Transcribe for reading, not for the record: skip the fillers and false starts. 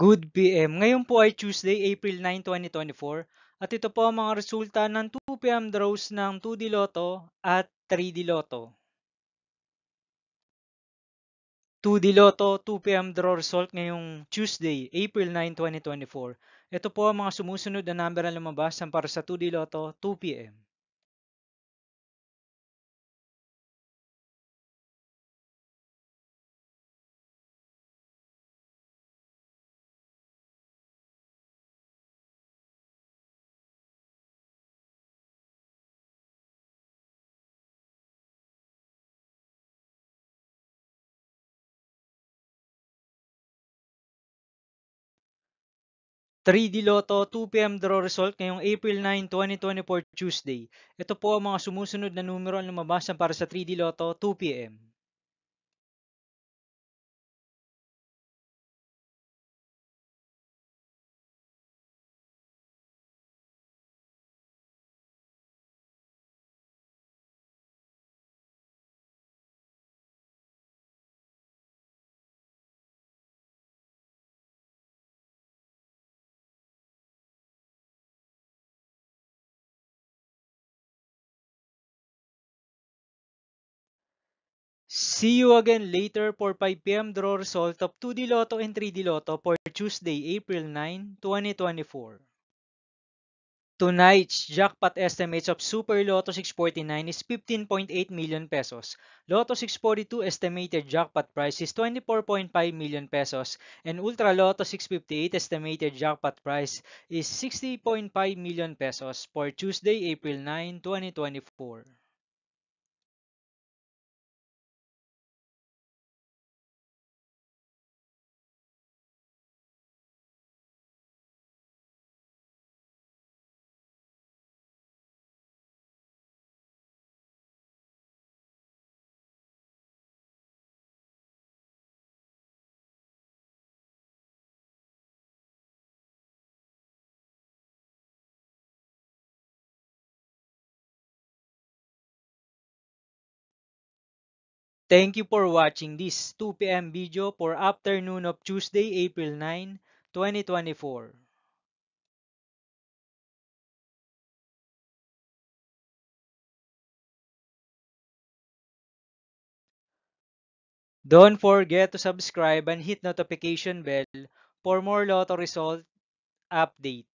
Good PM. Ngayon po ay Tuesday, April 9, 2024 at ito po ang mga resulta ng 2 PM draws ng 2D Lotto at 3D Lotto. 2D Lotto 2 PM draw result ngayong Tuesday, April 9, 2024. Ito po ang mga sumusunod na number na lumabas para sa 2D Lotto 2 PM. 3D Lotto 2 PM draw result ngayong April 9, 2024 Tuesday. Ito po ang mga sumusunod na numero ang lumabas para sa 3D Lotto 2 PM. See you again later for 5 PM draw result of 2D Lotto and 3D Lotto for Tuesday, April 9, 2024. Tonight's jackpot estimates of Super Lotto 649 is 15.8 million pesos. Lotto 642 estimated jackpot price is 24.5 million pesos and Ultra Lotto 658 estimated jackpot price is 60.5 million pesos for Tuesday, April 9, 2024. Thank you for watching this 2 PM video for afternoon of Tuesday, April 9, 2024. Don't forget to subscribe and hit notification bell for more Lotto result update.